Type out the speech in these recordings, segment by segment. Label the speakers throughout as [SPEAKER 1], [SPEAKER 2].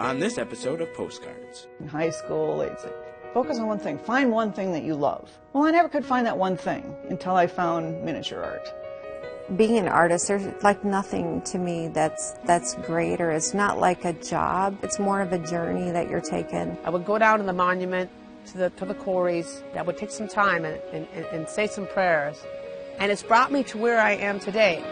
[SPEAKER 1] on this episode of Postcards.
[SPEAKER 2] In high school, they'd say, focus on one thing. Find one thing that you love. Well, I never could find that one thing until I found miniature art.
[SPEAKER 3] Being an artist, there's like nothing to me that's greater. It's not like a job. It's more of a journey that you're taking.
[SPEAKER 4] I would go down to the monument, to the quarries. I would take some time and say some prayers. And it's brought me to where I am today.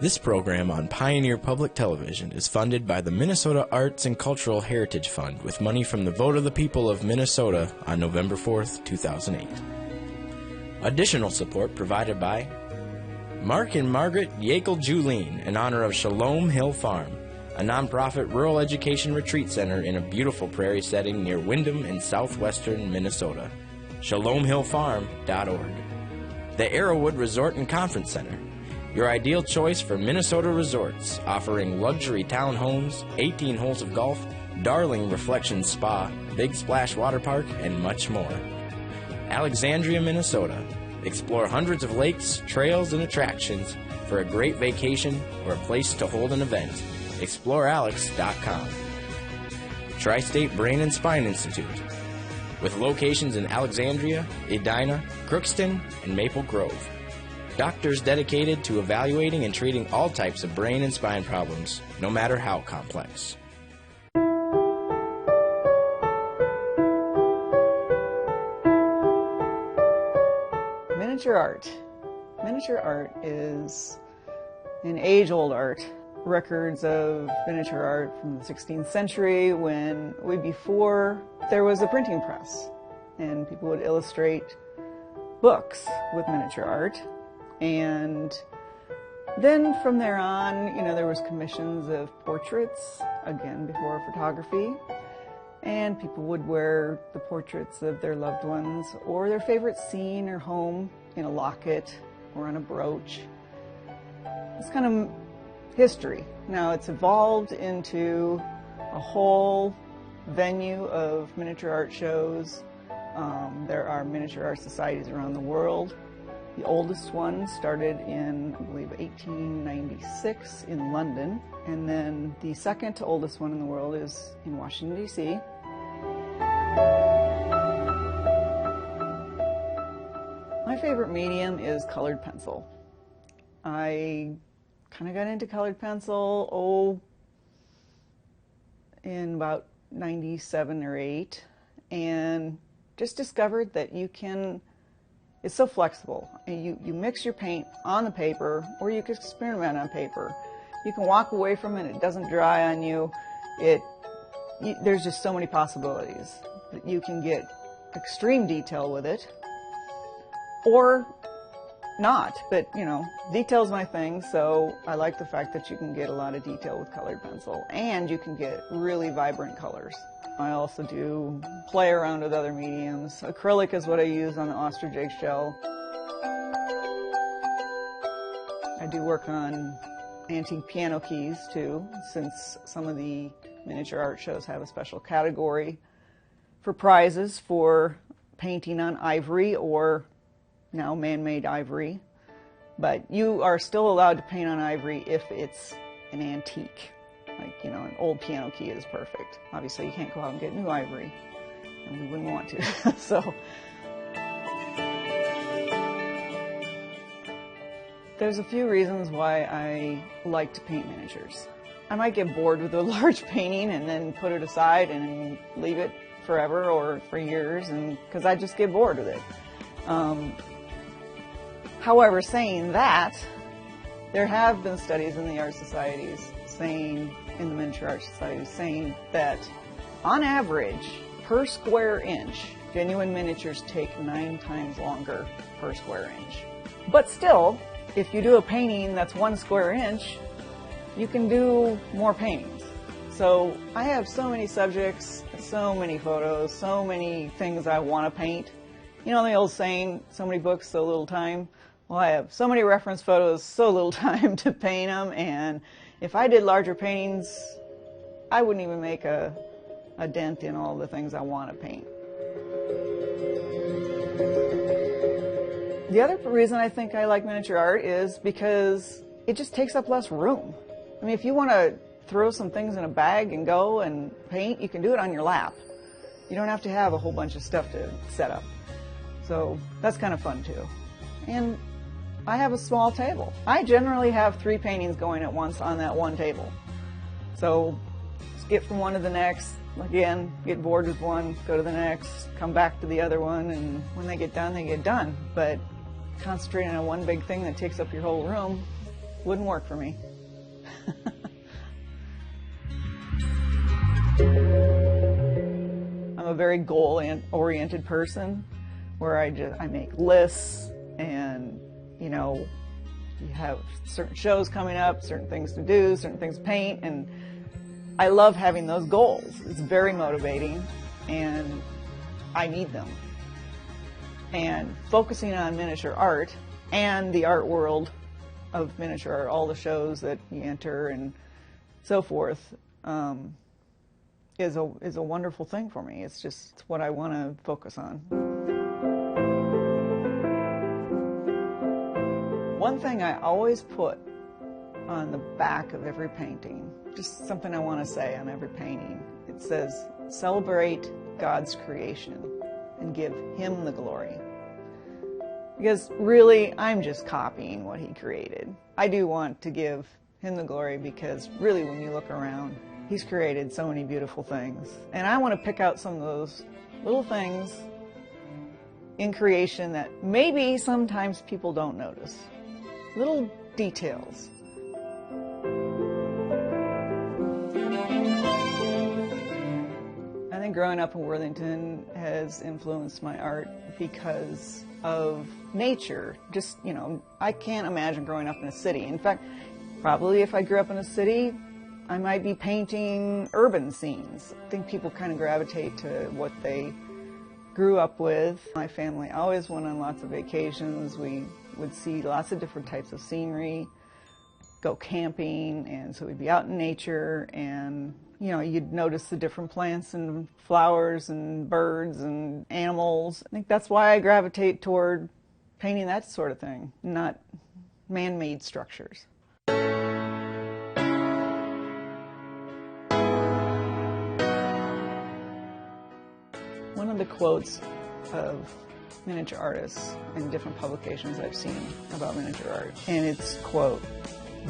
[SPEAKER 1] This program on Pioneer Public Television is funded by the Minnesota Arts and Cultural Heritage Fund with money from the vote of the people of Minnesota on November 4th, 2008. Additional support provided by Mark and Margaret Yakel-Julien in honor of Shalom Hill Farm, a nonprofit rural education retreat center in a beautiful prairie setting near Windham in southwestern Minnesota. ShalomHillFarm.org. The Arrowwood Resort and Conference Center, your ideal choice for Minnesota resorts, offering luxury townhomes, 18 holes of golf, Darling Reflection Spa, Big Splash Water Park, and much more. Alexandria, Minnesota. Explore hundreds of lakes, trails, and attractions for a great vacation or a place to hold an event. ExploreAlex.com. Tri-State Brain and Spine Institute, with locations in Alexandria, Edina, Crookston, and Maple Grove. Doctors dedicated to evaluating and treating all types of brain and spine problems, no matter how complex.
[SPEAKER 2] Miniature art. Miniature art is an age-old art. Records of miniature art from the 16th century, way before there was a printing press, and people would illustrate books with miniature art. And then from there on, there was commissions of portraits, again, before photography. And people would wear the portraits of their loved ones or their favorite scene or home in a locket or on a brooch. It's kind of history. Now it's evolved into a whole venue of miniature art shows. There are miniature art societies around the world. The oldest one started in, I believe, 1896 in London. And then the second oldest one in the world is in Washington, D.C. My favorite medium is colored pencil. I kind of got into colored pencil, in about 97 or 8, and just discovered that it's so flexible. You mix your paint on the paper, or you can experiment on paper. You can walk away from it, it doesn't dry on you. There's just so many possibilities. You can get extreme detail with it, or not, but detail's my thing, so I like the fact that you can get a lot of detail with colored pencil, and you can get really vibrant colors. I also do play around with other mediums. Acrylic is what I use on the ostrich eggshell. I do work on antique piano keys too, since some of the miniature art shows have a special category for prizes for painting on ivory or now man-made ivory. But you are still allowed to paint on ivory if it's an antique. Like, an old piano key is perfect. Obviously, you can't go out and get new ivory, and we wouldn't want to. So, there's a few reasons why I like to paint miniatures. I might get bored with a large painting and then put it aside and leave it forever or for years, because I just get bored with it. However, saying that, there have been studies in the art societies in the miniature art societies saying that on average, per square inch, genuine miniatures take 9 times longer per square inch. But still, if you do a painting that's 1 square inch, you can do more paintings. So I have so many subjects, so many photos, so many things I want to paint. You know the old saying, so many books, so little time? Well, I have so many reference photos, so little time to paint them, and if I did larger paintings, I wouldn't even make a dent in all the things I want to paint. The other reason I think I like miniature art is because it just takes up less room. I mean, if you want to throw some things in a bag and go and paint, you can do it on your lap. You don't have to have a whole bunch of stuff to set up. So that's kind of fun too. And I have a small table. I generally have 3 paintings going at once on that one table. So skip from one to the next, again, get bored with one, go to the next, come back to the other one, and when they get done, they get done. But concentrating on one big thing that takes up your whole room wouldn't work for me. I'm a very goal-oriented person where I make lists, and you know, you have certain shows coming up, certain things to do, certain things to paint, and I love having those goals. It's very motivating, and I need them. And focusing on miniature art and the art world of miniature art, all the shows that you enter and so forth, is a wonderful thing for me. It's just what I want to focus on. One thing I always put on the back of every painting, just something I want to say on every painting, it says, celebrate God's creation and give Him the glory. Because really, I'm just copying what He created. I do want to give Him the glory because really when you look around, He's created so many beautiful things. And I want to pick out some of those little things in creation that maybe sometimes people don't notice. Little details. I think growing up in Worthington has influenced my art because of nature. Just, you know, I can't imagine growing up in a city. In fact, probably if I grew up in a city, I might be painting urban scenes. I think people kind of gravitate to what they grew up with. My family always went on lots of vacations. We would see lots of different types of scenery, go camping, and so we'd be out in nature, and you know, you'd notice the different plants and flowers and birds and animals. I think that's why I gravitate toward painting that sort of thing, not man-made structures. One of the quotes of miniature artists in different publications I've seen about miniature art, and it's, quote,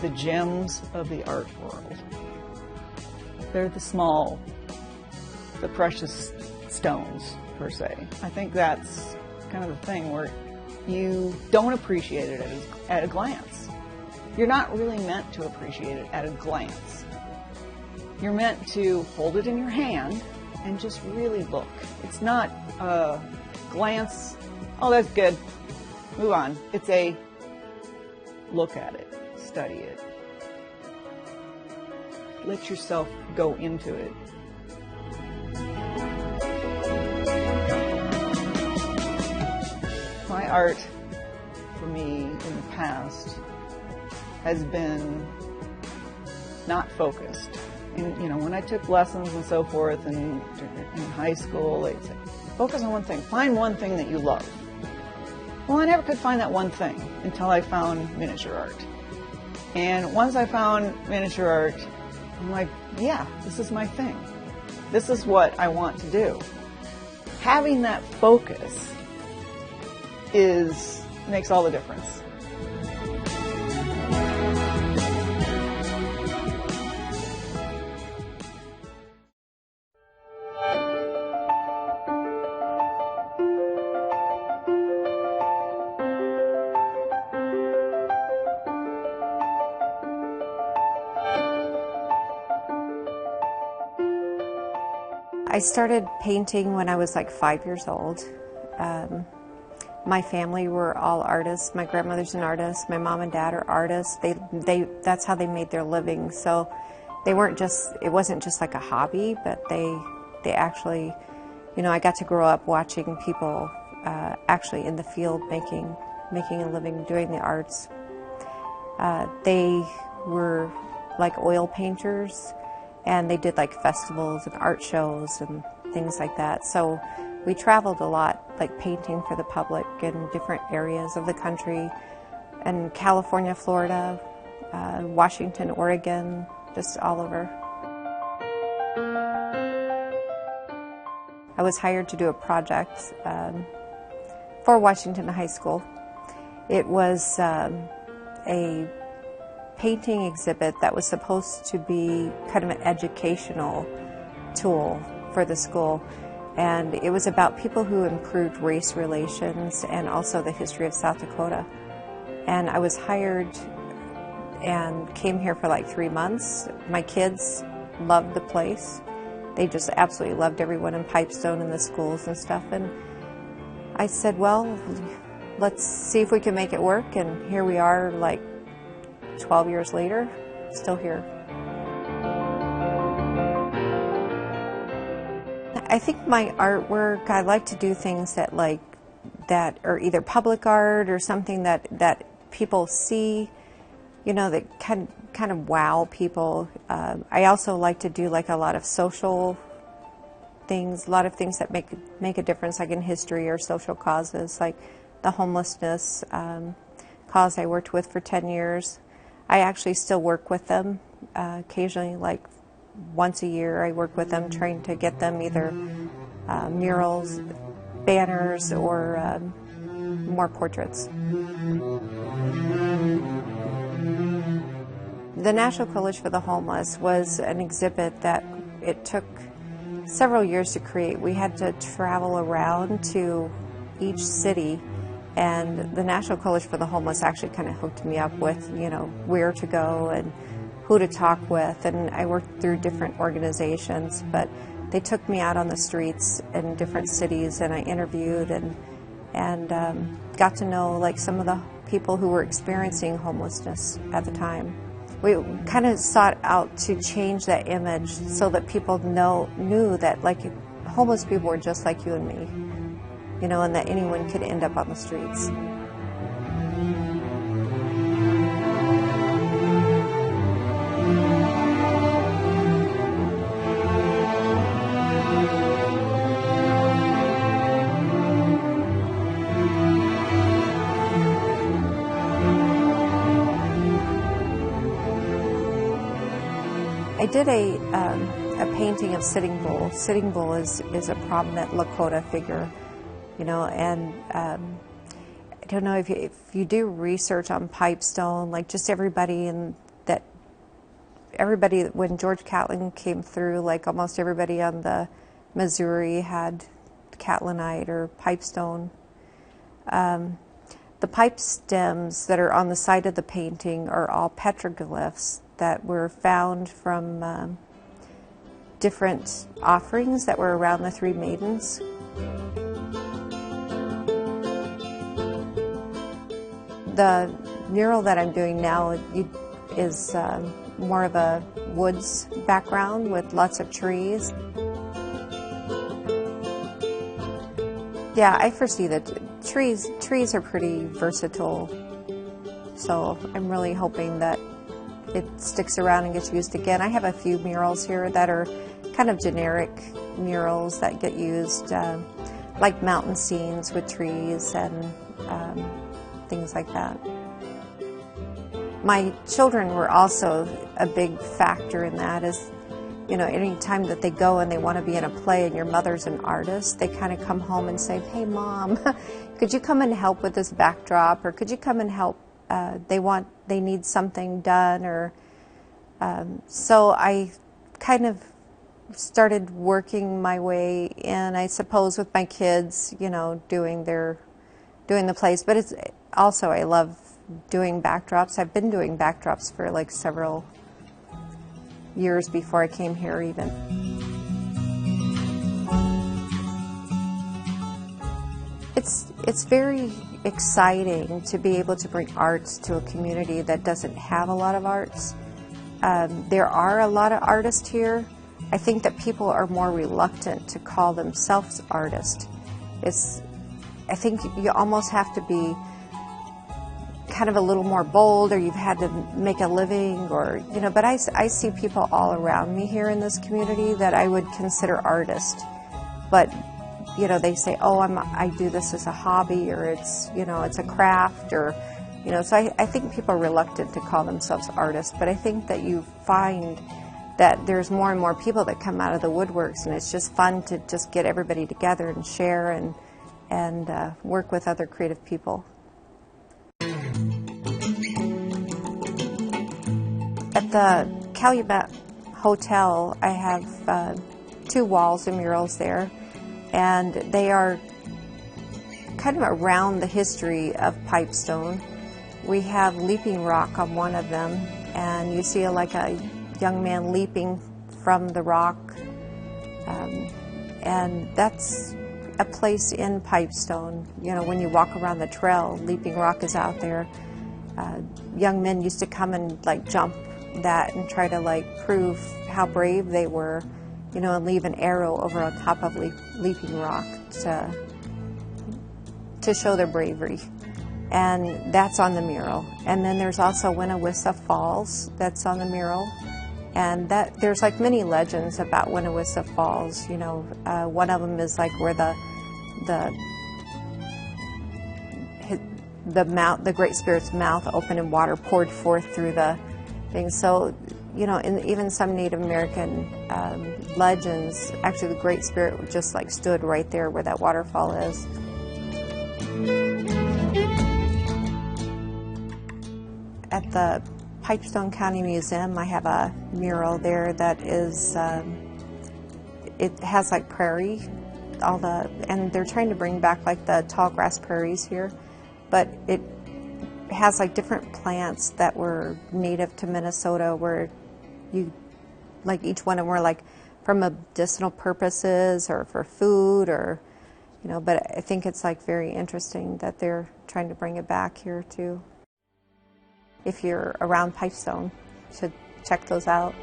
[SPEAKER 2] "the gems of the art world." They're the small, the precious stones, per se. I think that's kind of the thing where you don't appreciate it at a glance. You're not really meant to appreciate it at a glance. You're meant to hold it in your hand and just really look. It's not a glance, oh, that's good, move on. It's a look at it, study it. Let yourself go into it. My art, for me, in the past, has been not focused. And, you know, when I took lessons and so forth in high school, they'd say, focus on one thing. Find one thing that you love. Well, I never could find that one thing until I found miniature art. And once I found miniature art, I'm like, yeah, this is my thing. This is what I want to do. Having that focus makes all the difference.
[SPEAKER 3] I started painting when I was like 5 years old. My family were all artists. My grandmother's an artist. My mom and dad are artists. That's how they made their living. So they weren't just, it wasn't just like a hobby, but they actually, you know, I got to grow up watching people actually in the field making a living doing the arts. They were like oil painters, and they did like festivals and art shows and things like that. So we traveled a lot, like painting for the public in different areas of the country, in California, Florida, Washington, Oregon, just all over. I was hired to do a project for Washington High School. It was a painting exhibit that was supposed to be kind of an educational tool for the school. And it was about people who improved race relations and also the history of South Dakota. And I was hired and came here for like 3 months. My kids loved the place. They just absolutely loved everyone in Pipestone and the schools and stuff. And I said, well, let's see if we can make it work. And here we are, like 12 years later, still here. I think my artwork, I like to do things that are either public art or something that people see, you know, that kind of wow people. I also like to do like a lot of social things, a lot of things that make a difference, like in history or social causes, like the homelessness cause I worked with for 10 years. I actually still work with them occasionally, like once a year I work with them, trying to get them either murals, banners, or more portraits. The National Coalition for the Homeless was an exhibit that it took several years to create. We had to travel around to each city, and the National Coalition for the Homeless actually kind of hooked me up with, you know, where to go and who to talk with, and I worked through different organizations, but they took me out on the streets in different cities, and I interviewed and got to know like some of the people who were experiencing homelessness at the time. We kind of sought out to change that image so that people knew that like homeless people were just like you and me, you know, and that anyone could end up on the streets. I did a painting of Sitting Bull. Sitting Bull is a prominent Lakota figure, you know, and I don't know if you do research on Pipestone, like just everybody when George Catlin came through, like almost everybody on the Missouri had Catlinite or Pipestone. The pipe stems that are on the side of the painting are all petroglyphs that were found from different offerings that were around the Three Maidens. The mural that I'm doing now is more of a woods background with lots of trees. Yeah, I foresee that trees are pretty versatile, so I'm really hoping that it sticks around and gets used again. I have a few murals here that are kind of generic murals that get used, like mountain scenes with trees and things like that. My children were also a big factor in that. Is, you know, any time that they go and they want to be in a play and your mother's an artist, they kind of come home and say, hey Mom, could you come and help with this backdrop, or could you come and help? They need something done, or so I kind of started working my way in, I suppose, with my kids, you know, doing the plays. But it's also, I love doing backdrops. I've been doing backdrops for like several years before I came here even. It's very exciting to be able to bring arts to a community that doesn't have a lot of arts. There are a lot of artists here. I think that people are more reluctant to call themselves artists. I think you almost have to be kind of a little more bold, or you've had to make a living, or, you know, but I see people all around me here in this community that I would consider artists. But, you know, they say, oh, I do this as a hobby, or it's, you know, it's a craft, or, you know, so I think people are reluctant to call themselves artists, but I think that you find that there's more and more people that come out of the woodworks, and it's just fun to just get everybody together and share and work with other creative people. At the Calumet Hotel, I have 2 walls and murals there, and they are kind of around the history of Pipestone. We have Leaping Rock on one of them, and you see like a young man leaping from the rock, and that's a place in Pipestone. You know, when you walk around the trail, Leaping Rock is out there. Young men used to come and like jump that and try to like prove how brave they were, you know, and leave an arrow over on top of Leaping Rock to show their bravery. And that's on the mural. And then there's also Winnewissa Falls that's on the mural. And that there's like many legends about Winnewissa Falls. You know, one of them is like where the Great Spirit's mouth opened and water poured forth through the thing. So, you know, in even some Native American legends, actually the Great Spirit just like stood right there where that waterfall is. At the Pipestone County Museum, I have a mural there that is, it has like prairie, and they're trying to bring back like the tall grass prairies here, but it has like different plants that were native to Minnesota, where you, like each one of them were like for medicinal purposes or for food, or, you know, but I think it's like very interesting that they're trying to bring it back here too. If you're around Pipestone, you should check those out.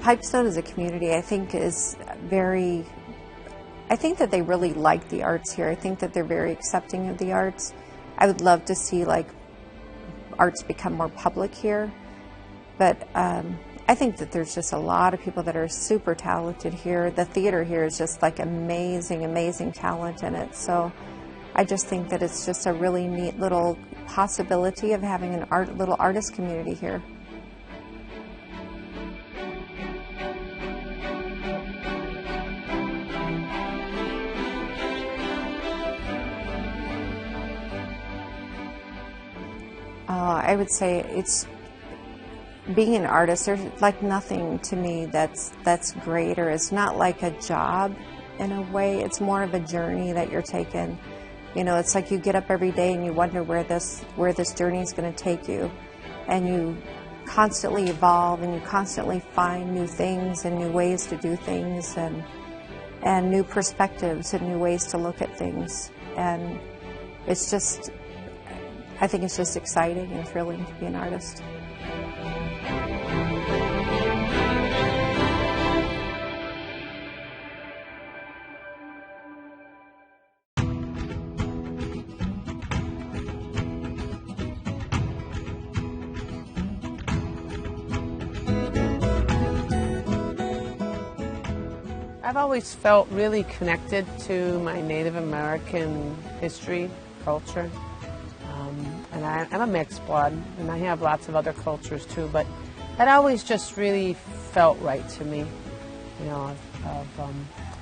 [SPEAKER 3] Pipestone as a community, I think, is very, I think that they really like the arts here. I think that they're very accepting of the arts. I would love to see like arts become more public here, but I think that there's just a lot of people that are super talented here. The theater here is just like amazing, amazing talent in it. So I just think that it's just a really neat little possibility of having an little artist community here. I would say it's being an artist. There's like nothing to me that's greater. It's not like a job in a way. It's more of a journey that you're taking. You know, it's like you get up every day and you wonder where this journey is going to take you, and you constantly evolve and you constantly find new things and new ways to do things, and new perspectives and new ways to look at things. And it's just, I think it's just exciting and thrilling to be an artist.
[SPEAKER 4] I've always felt really connected to my Native American history, culture. And I'm a mixed blood, and I have lots of other cultures too, but that always just really felt right to me. You know, I've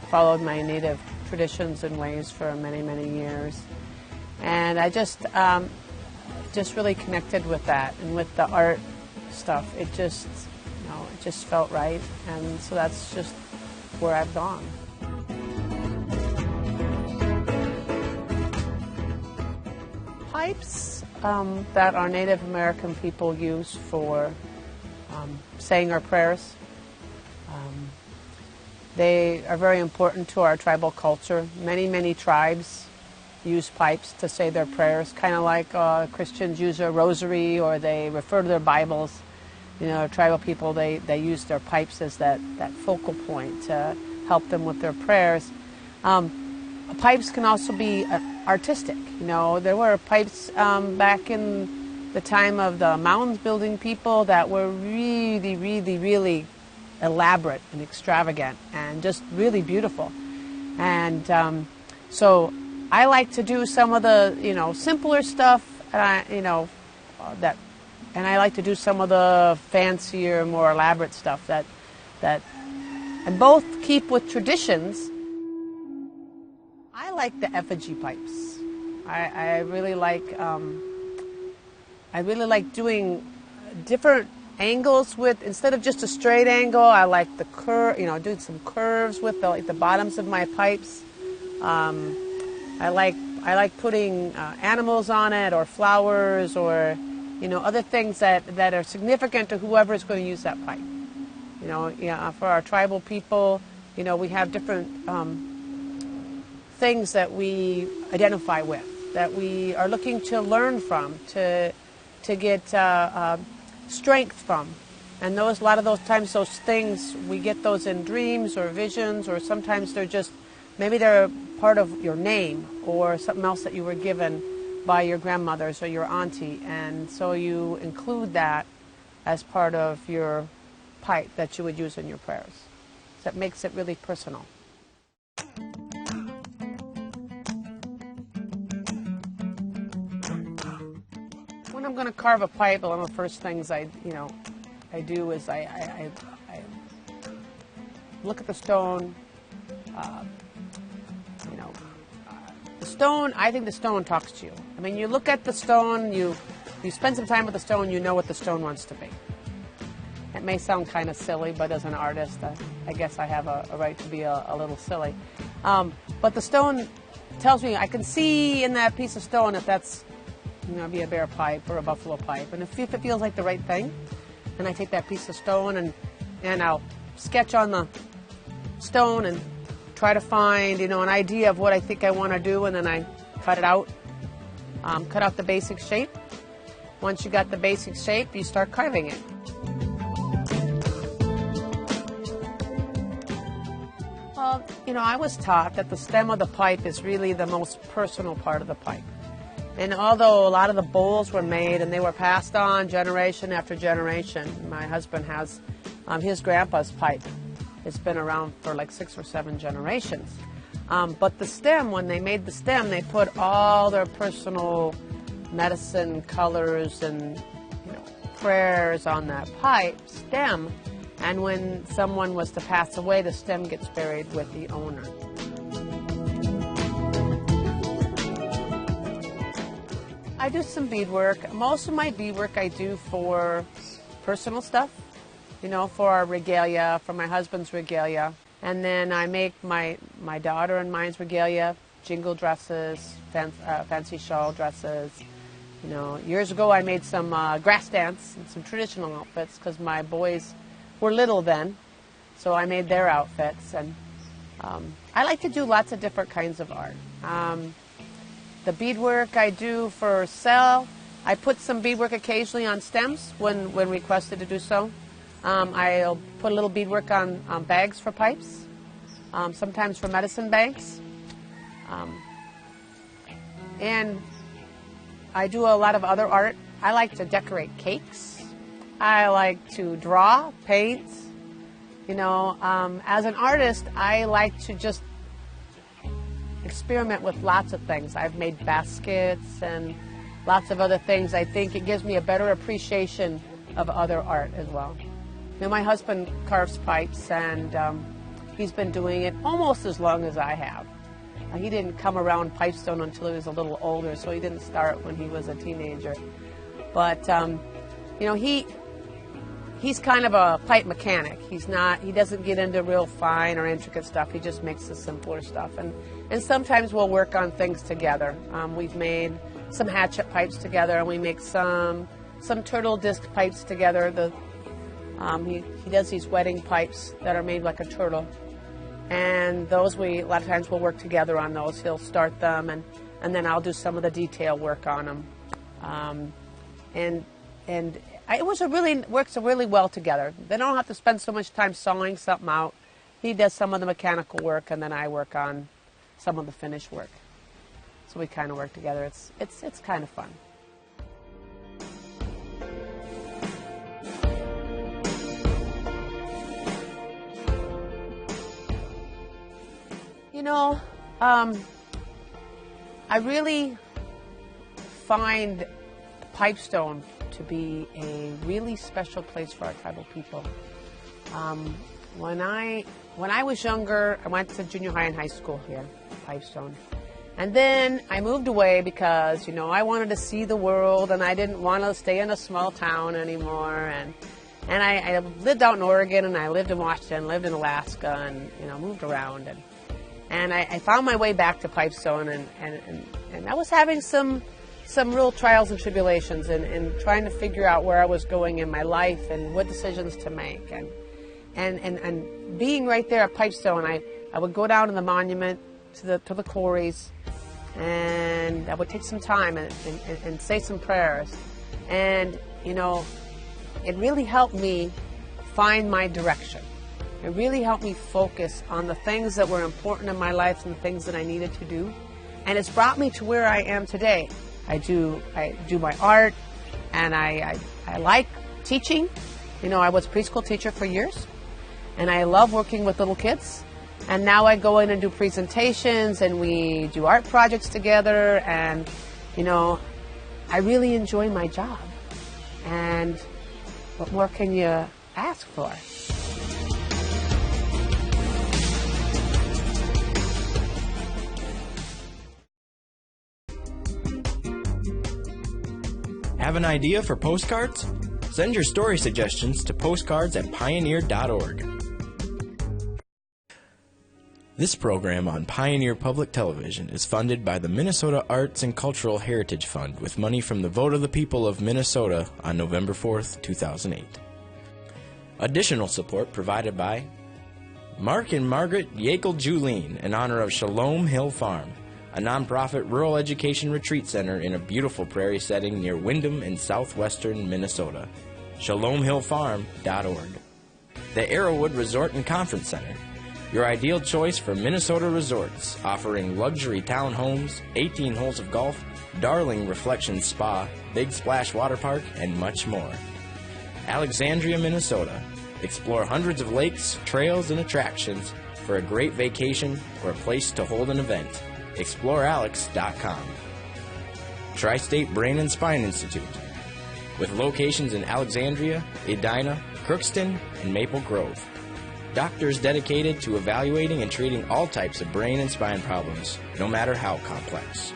[SPEAKER 4] followed my Native traditions and ways for many, many years. And I just really connected with that, and with the art stuff. It just, you know, it just felt right, and so that's just where I've gone. Pipes that our Native American people use for saying our prayers. They are very important to our tribal culture. Many tribes use pipes to say their prayers, kind of like Christians use a rosary or they refer to their Bibles. You know, tribal people, they use their pipes as that focal point to help them with their prayers. Pipes can also be artistic. You know, there were pipes back in the time of the mound building people that were really elaborate and extravagant and just really beautiful. And so I like to do some of the, you know, simpler stuff, and I like to do some of the fancier, more elaborate stuff that and both keep with traditions. I like the effigy pipes. I really like doing different angles with, instead of just a straight angle, I like the curve, you know, doing some curves with the bottoms of my pipes. I like putting animals on it, or flowers, or, you know, other things that are significant to whoever is going to use that pipe. You know, yeah, for our tribal people, you know, we have different things that we identify with, that we are looking to learn from, to get strength from. And a lot of those times, those things, we get those in dreams or visions, or sometimes maybe they're part of your name or something else that you were given by your grandmothers or your auntie. And so you include that as part of your pipe that you would use in your prayers. So that makes it really personal. When I'm going to carve a pipe, one of the first things I do is I look at the stone. The stone, I think the stone talks to you. I mean, you look at the stone, you spend some time with the stone, you know what the stone wants to be. It may sound kind of silly, but as an artist, I guess I have a right to be a little silly. But the stone tells me, I can see in that piece of stone if that's, you know, be a bear pipe or a buffalo pipe. And if it feels like the right thing, then I take that piece of stone and I'll sketch on the stone and try to find, you know, an idea of what I think I want to do, and then I cut it out, cut out the basic shape. Once you got the basic shape, you start carving it. Well, you know, I was taught that the stem of the pipe is really the most personal part of the pipe. And although a lot of the bowls were made and they were passed on generation after generation, my husband has his grandpa's pipe. It's been around for like 6 or 7 generations. But the stem, when they made the stem, they put all their personal medicine, colors, and, you know, prayers on that pipe stem. And when someone was to pass away, the stem gets buried with the owner. I do some beadwork. Most of my beadwork I do for personal stuff. You know, for our regalia, for my husband's regalia. And then I make my daughter and mine's regalia, jingle dresses, fancy shawl dresses. You know, years ago I made some grass dance and some traditional outfits because my boys were little then. So I made their outfits. And I like to do lots of different kinds of art. The beadwork I do for sale, I put some beadwork occasionally on stems when requested to do so. I'll put a little beadwork on bags for pipes, sometimes for medicine bags. And I do a lot of other art. I like to decorate cakes. I like to draw, paint. You know, as an artist, I like to just experiment with lots of things. I've made baskets and lots of other things. I think it gives me a better appreciation of other art as well. You know, my husband carves pipes, and he's been doing it almost as long as I have. He didn't come around pipestone until he was a little older, so he didn't start when he was a teenager. But, you know, he's kind of a pipe mechanic. He doesn't get into real fine or intricate stuff. He just makes the simpler stuff. And sometimes we'll work on things together. We've made some hatchet pipes together, and we make some turtle disc pipes together. He does these wedding pipes that are made like a turtle. and those a lot of times we'll work together on those. He'll start them, and then I'll do some of the detail work on them. It works really well together. They don't have to spend so much time sawing something out. He does some of the mechanical work, and then I work on some of the finished work. So we kind of work together. It's kind of fun. You know, I really find Pipestone to be a really special place for our tribal people. When I was younger, I went to junior high and high school here, Pipestone. And then I moved away because, you know, I wanted to see the world and I didn't want to stay in a small town anymore. And I lived out in Oregon, and I lived in Washington, lived in Alaska, and, you know, moved around. And I found my way back to Pipestone, and I was having some real trials and tribulations and trying to figure out where I was going in my life and what decisions to make. And being right there at Pipestone, I would go down to the monument, to the quarries, and I would take some time and say some prayers. And, you know, it really helped me find my direction. It really helped me focus on the things that were important in my life and the things that I needed to do. And it's brought me to where I am today. I do my art, and I like teaching. You know, I was a preschool teacher for years, and I love working with little kids. And now I go in and do presentations, and we do art projects together, and, you know, I really enjoy my job. And what more can you ask for?
[SPEAKER 1] Have an idea for postcards? Send your story suggestions to postcards@pioneer.org. This program on Pioneer Public Television is funded by the Minnesota Arts and Cultural Heritage Fund with money from the vote of the people of Minnesota on November 4th, 2008. Additional support provided by Mark and Margaret Yakel-Julien in honor of Shalom Hill Farm, a nonprofit rural education retreat center in a beautiful prairie setting near Windham in southwestern Minnesota. ShalomHillFarm.org. The Arrowwood Resort and Conference Center, your ideal choice for Minnesota resorts, offering luxury townhomes, 18 holes of golf, Darling Reflections Spa, Big Splash Water Park, and much more. Alexandria, Minnesota. Explore hundreds of lakes, trails, and attractions for a great vacation or a place to hold an event. ExploreAlex.com. Tri-State Brain and Spine Institute, with locations in Alexandria, Edina, Crookston, and Maple Grove. Doctors dedicated to evaluating and treating all types of brain and spine problems, no matter how complex.